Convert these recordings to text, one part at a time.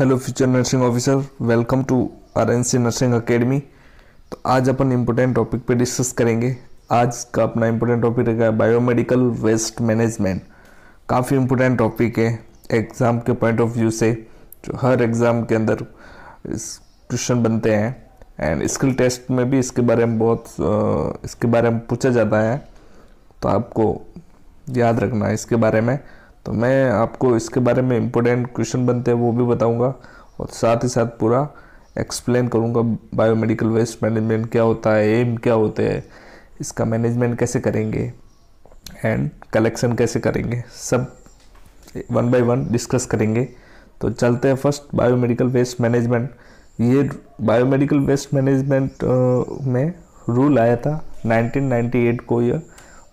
Hello future nursing officer, welcome to RNC nursing academy. तो आज अपन इम्पोर्टेंट टॉपिक पे डिस्कस करेंगे। आज का अपना इम्पोर्टेंट टॉपिक रहेगा बायोमेडिकल वेस्ट मैनेजमेंट। काफ़ी इम्पोर्टेंट टॉपिक है एग्ज़ाम के पॉइंट ऑफ व्यू से, जो हर एग्ज़ाम के अंदर क्वेश्चन बनते हैं एंड स्किल टेस्ट में भी इसके बारे में इसके बारे में पूछा जाता है। तो आपको याद रखना है इसके बारे में। तो मैं आपको इसके बारे में इम्पोर्टेंट क्वेश्चन बनते हैं वो भी बताऊंगा और साथ ही साथ पूरा एक्सप्लेन करूंगा बायोमेडिकल वेस्ट मैनेजमेंट क्या होता है, एम क्या होते हैं, इसका मैनेजमेंट कैसे करेंगे एंड कलेक्शन कैसे करेंगे, सब वन बाय वन डिस्कस करेंगे। तो चलते हैं फर्स्ट बायोमेडिकल वेस्ट मैनेजमेंट। ये बायोमेडिकल वेस्ट मैनेजमेंट में रूल आया था 1998 को। यह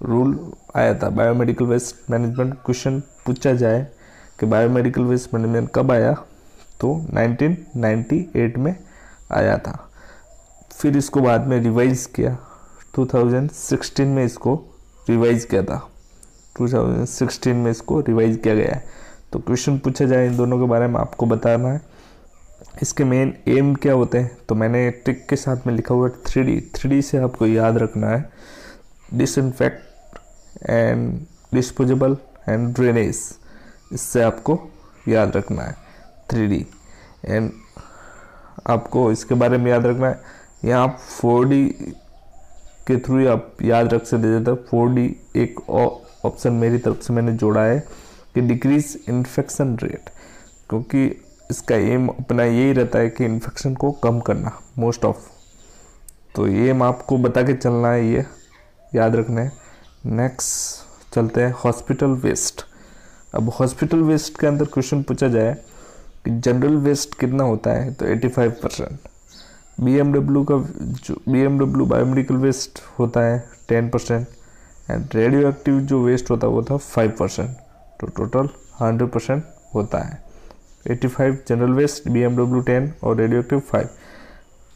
रूल आया था बायोमेडिकल वेस्ट मैनेजमेंट। क्वेश्चन पूछा जाए कि बायोमेडिकल वेस्ट मैनेजमेंट कब आया, तो 1998 में आया था। फिर इसको बाद में रिवाइज किया 2016 में, इसको रिवाइज किया था 2016 में इसको रिवाइज किया गया है। तो क्वेश्चन पूछा जाए इन दोनों के बारे में आपको बताना है। इसके मेन एम क्या होते हैं, तो मैंने ट्रिक के साथ में लिखा हुआ है 3D से आपको याद रखना है। Disinfect and disposable and drainage, इससे आपको याद रखना है 3D। एंड आपको इसके बारे में याद रखना है। यहाँ आप 4D के थ्रू ही आप याद रख सकते हैं। 4D एक ऑप्शन मेरी तरफ से मैंने जोड़ा है कि डिक्रीज इन्फेक्शन रेट, क्योंकि इसका एम अपना यही रहता है कि इन्फेक्शन को कम करना मोस्ट ऑफ। तो ये एम आपको बता के चलना है, ये याद रखना है। नेक्स्ट चलते हैं हॉस्पिटल वेस्ट। अब हॉस्पिटल वेस्ट के अंदर क्वेश्चन पूछा जाए कि जनरल वेस्ट कितना होता है, तो 85%। BMW बायोमेडिकल वेस्ट होता है 10% एंड रेडियो एक्टिव जो वेस्ट होता है वो था 5%। तो टोटल 100% होता है। 85 जनरल वेस्ट, BMW 10 और रेडियो एक्टिव 5।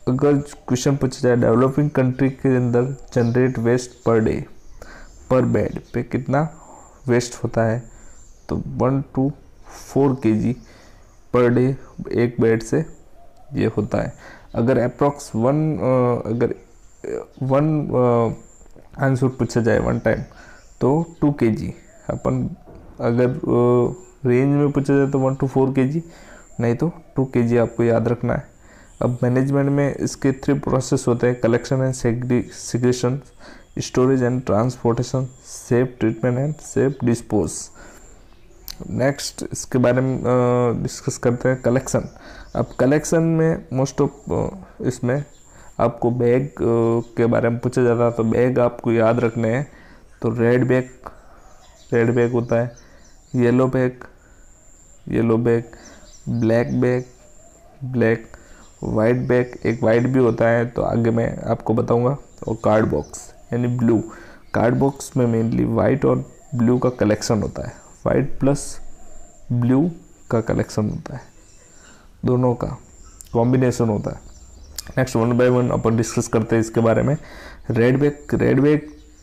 अगर क्वेश्चन पूछा जाए डेवलपिंग कंट्री के अंदर जनरेट वेस्ट पर डे पर बेड पे कितना वेस्ट होता है, तो 1 to 4 kg पर डे एक बेड से ये होता है। अगर अप्रॉक्स वन आंसर पूछा जाए वन टाइम, तो 2 kg। अपन अगर रेंज में पूछा जाए तो 1 to 4 kg, नहीं तो 2 kg आपको याद रखना है। अब मैनेजमेंट में इसके 3 प्रोसेस होते हैं: collection and segregation, storage and transportation, safe treatment and safe dispose. Next इसके बारे में डिस्कस करते हैं कलेक्शन। अब कलेक्शन में मोस्ट ऑफ इसमें आपको बैग के बारे में पूछा जाता है। तो बैग आपको याद रखने हैं। तो रेड बैग होता है, yellow bag, black, white bag, एक वाइट भी होता है तो आगे मैं आपको बताऊंगा। और कार्ड बॉक्स यानी ब्लू। कार्ड बॉक्स में मेनली वाइट और ब्लू का कलेक्शन होता है, वाइट प्लस ब्लू का कलेक्शन होता है, दोनों का कॉम्बिनेशन होता है। Next one by one upon discuss करते हैं इसके बारे में। रेड बैग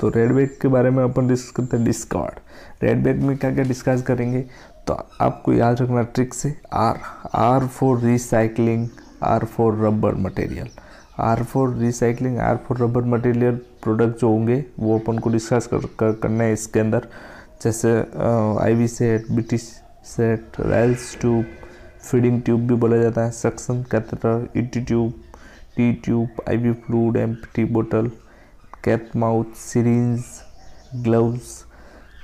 तो रेड बैग के बारे में अपन डिस्कस करते हैं डिस्कार्ड। रेड बैग में क्या क्या डिस्कस करेंगे, तो आपको याद रखना ट्रिक से R for recycling, R for rubber material, R for recycling, R for rubber material product जो होंगे वो अपन को डिस्कस करना है इसके अंदर। जैसे IV set, BT set, rails tube, feeding tube भी बोला जाता है, suction catheter, ET tube, T tube, IV fluid, empty बोतल, कैप माउथ, सिरिंज,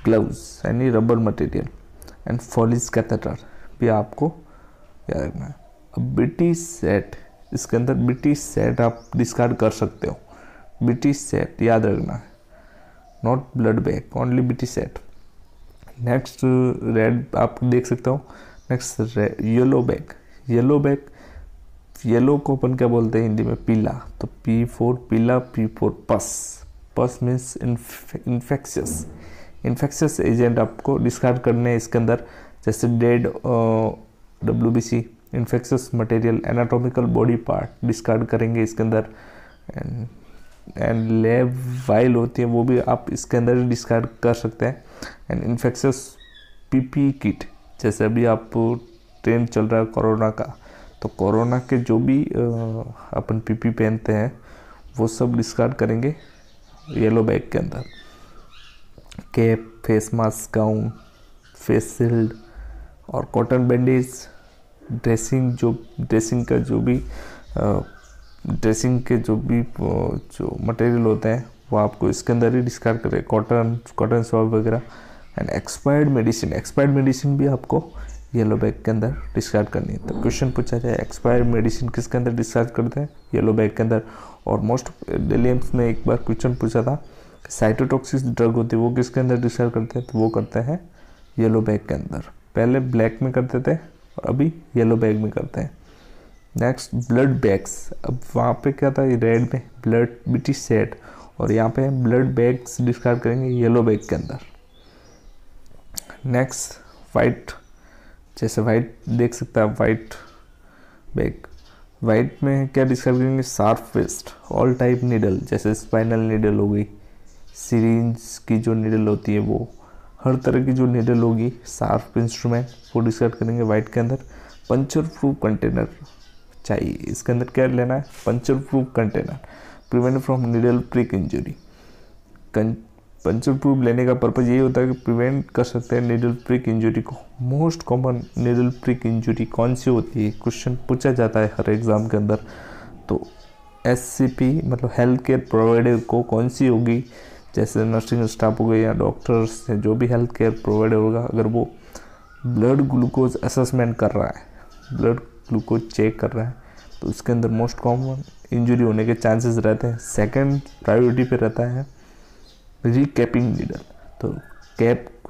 ग्लव्स यानी rubber material and Foley catheter भी आपको याद रखना है। अब BT सेट, इसके अंदर BT सेट आप डिस्कार्ड कर सकते हो। BT सेट याद रखना है, not blood bag, only BT set. Next red आप देख सकते हो। नेक्स्ट येलो बैग, येलो को अपन क्या बोलते हैं हिंदी में, पीला। तो P4 पीला, P4 पस मीन्स इन्फेक्शियस एजेंट आपको डिस्कार्ड करने हैं इसके अंदर। जैसे dead WBC, infectious material, anatomical body part discard करेंगे इसके अंदर। एंड लैब वाइल होती है वो भी आप इसके अंदर डिस्कार्ड कर सकते हैं। एंड इन्फेक्शियस PPE किट, जैसे अभी आप ट्रेंड चल रहा है कोरोना का, तो कोरोना के जो भी अपन पीपी पहनते हैं वो सब डिस्कार्ड करेंगे येलो बैग के अंदर। Cap, face mask, gown, face shield और कॉटन बैंडेज, ड्रेसिंग के जो मटेरियल होते हैं वो आपको इसके अंदर ही डिस्कार्ड करें, कॉटन स्वैब वगैरह। एंड एक्सपायर्ड मेडिसिन भी आपको येलो बैग के अंदर डिस्कार्ड करनी है। तो क्वेश्चन पूछा जाए एक्सपायर्ड मेडिसिन किसके अंदर डिस्कार्ड करते हैं? येलो बैग के अंदर। और मोस्ट डेली एम्स में एक बार क्वेश्चन पूछा था साइटोटॉक्सिक ड्रग होती है वो किसके अंदर डिस्कार्ड करते हैं? तो वो करते हैं येलो बैग के अंदर। पहले ब्लैक में करते थे और अभी येलो बैग में करते हैं। नेक्स्ट ब्लड बैग्स, अब वहाँ पे क्या था, रेड में ब्लड बीटी सेट और यहाँ पे ब्लड बैग्स डिस्कार्ड करेंगे येलो बैग के अंदर। नेक्स्ट वाइट, जैसे वाइट देख सकते हैं आप, वाइट बैग, वाइट में क्या डिस्कार्ड करेंगे? Sharp waste, all type needle, जैसे स्पाइनल नीडल हो गई, सिरिंज की जो नीडल होती है वो, हर तरह की जो नीडल होगी, शार्प इंस्ट्रूमेंट वो डिस्कार्ड करेंगे वाइट के अंदर। पंचर प्रूफ कंटेनर चाहिए, इसके अंदर क्या लेना है? Puncture proof container, prevent from needle prick injury. Puncture proof लेने का पर्पज़ यही होता है कि प्रिवेंट कर सकते हैं नीडल प्रिक इंजरी को। Most common needle prick injury कौन सी होती है? क्वेश्चन पूछा जाता है हर एग्ज़ाम के अंदर। तो SCP मतलब हेल्थ केयर प्रोवाइडर को कौन सी होगी? जैसे नर्सिंग स्टाफ हो गई या डॉक्टर्स, जो भी हेल्थ केयर प्रोवाइडर होगा, अगर वो ब्लड ग्लूकोज असेसमेंट कर रहा है, ब्लड ग्लूकोज चेक कर रहा है, तो उसके अंदर मोस्ट कॉमन इंजरी होने के चांसेस रहते हैं। सेकंड प्रायोरिटी पे रहता है रिकैपिंग नीडल। तो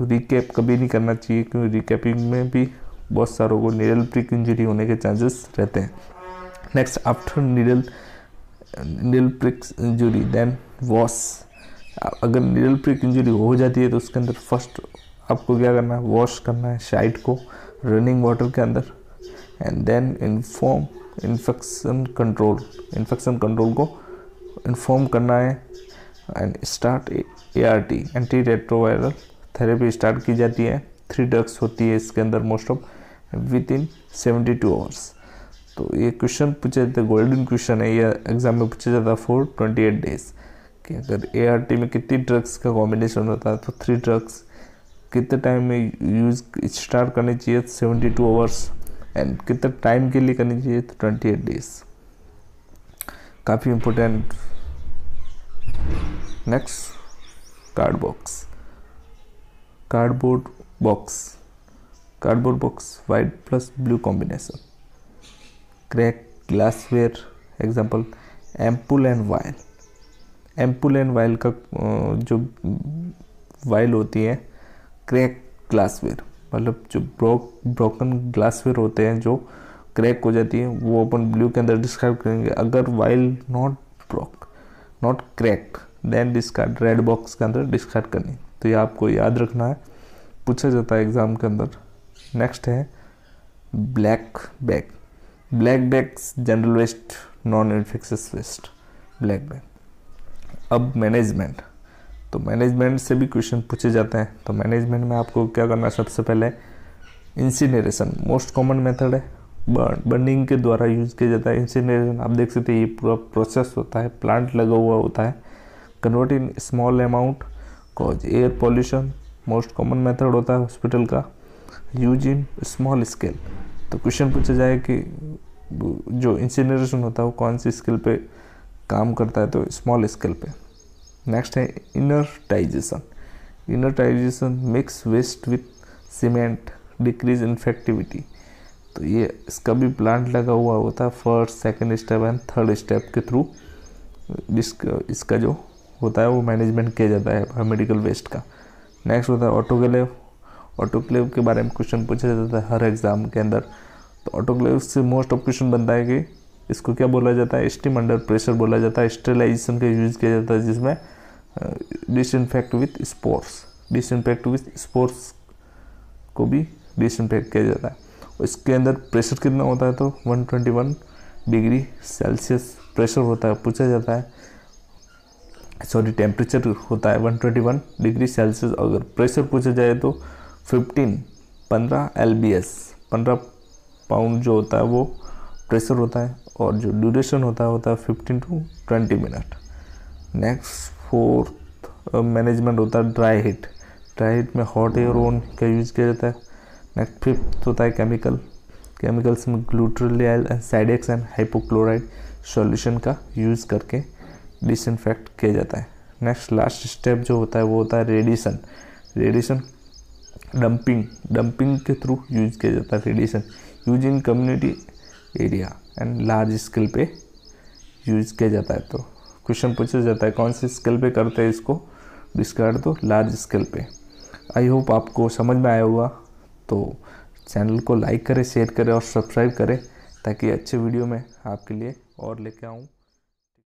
रिकैप कभी नहीं करना चाहिए, क्योंकि रिकैपिंग में भी बहुत सारों को नीडल प्रिक इंजरी होने के चांसेस रहते हैं। Next after needle prick injury then wash. अगर नीडल प्रिक इंजरी हो जाती है तो उसके अंदर फर्स्ट आपको क्या करना है? वॉश करना है साइट को रनिंग वाटर के अंदर। And then inform infection control को इन्फॉर्म करना है। And start ART, anti retroviral therapy start की जाती है। 3 ड्रग्स होती है इसके अंदर most of within 72 hours. तो ये क्वेश्चन पूछे जाते, गोल्डन क्वेश्चन है, ये एग्जाम में पूछा जाता है फॉर 28 डेज कि अगर ART में कितनी ड्रग्स का कॉम्बिनेशन होता है, तो 3 ड्रग्स कितने टाइम में यूज़ स्टार्ट करनी चाहिए? 72 आवर्स। एंड कितने टाइम के लिए करनी चाहिए? तो 28 डेज। काफ़ी important. Next cardboard box white plus blue combination. Crack glassware example ampoule and while का जो वाइल होती है, क्रैक ग्लासवेयर मतलब जो ब्रोकन ग्लासवेयर होते हैं जो क्रैक हो जाती है, वो अपन ब्लू के अंदर डिस्क्राइब करेंगे। अगर vial not cracked then discard, red box के अंदर डिस्कार्ड करनी। तो ये आपको याद रखना है, पूछा जाता है एग्जाम के अंदर। नेक्स्ट है black bags general waste, non infectious waste, black bag. अब मैनेजमेंट, तो मैनेजमेंट से भी क्वेश्चन पूछे जाते हैं। तो मैनेजमेंट में आपको क्या करना है? सबसे पहले इंसिनरेशन मोस्ट कॉमन मेथड है, बर्निंग के द्वारा यूज़ किया जाता है। इंसिनरेशन आप देख सकते हैं, ये पूरा प्रोसेस होता है, प्लांट लगा हुआ होता है। Convert in small amount cause air pollution, most common method होता है हॉस्पिटल का। यूज इन स्मॉल स्केल, तो क्वेश्चन पूछा जाए कि जो इंसिनरेशन होता है वो कौन सी स्केल पे काम करता है? तो स्मॉल स्केल पे। नेक्स्ट है inertization mix waste with cement, decrease infectivity. तो ये इसका भी प्लांट लगा हुआ होता है। First, second step and third step के थ्रू इसका जो होता है वो मैनेजमेंट किया जाता है मेडिकल वेस्ट का। नेक्स्ट होता है ऑटोक्लेव के बारे में क्वेश्चन पूछा जाता है हर एग्जाम के अंदर। तो ऑटोक्लेव से मोस्ट ऑफ क्वेश्चन बनता है कि इसको क्या बोला जाता है? स्टीम अंडर प्रेशर बोला जाता है। स्टेरिलाइजेशन का यूज़ किया जाता है, जिसमें डिसइंफेक्ट विथ स्पोर्स को भी डिसइंफेक्ट किया जाता है। इसके अंदर प्रेशर कितना होता है? तो 121 डिग्री सेल्सियस प्रेशर होता है, पूछा जाता है। टेम्परेचर होता है 121 डिग्री सेल्सियस। अगर प्रेशर पूछा जाए तो 15 LBS, 15 पाउंड जो होता है वो प्रेशर होता है, और जो ड्यूरेशन होता है 15 to 20 minute. Next fourth management होता है ड्राई हीट। ड्राई हीट में हॉट एयर ओवन का यूज़ किया जाता है। नेक्स्ट फिफ्थ होता है केमिकल्स में ग्लूट्रियल एसिडेक्स एंड हाइपोक्लोराइड सॉल्यूशन का यूज़ करके डिसइंफेक्ट किया जाता है। नेक्स्ट लास्ट स्टेप जो होता है वो होता है रेडिएशन डंपिंग के थ्रू यूज किया जाता है। Radiation use in community area and large scale पे यूज किया जाता है। तो क्वेश्चन पूछा जाता है कौन से स्केल पे करते हैं इसको डिस्कार्ड, तो लार्ज स्केल पे। आई होप आपको समझ में आया होगा। तो चैनल को लाइक करें, शेयर करें और सब्सक्राइब करें ताकि अच्छे वीडियो में आपके लिए और लेके आऊँ।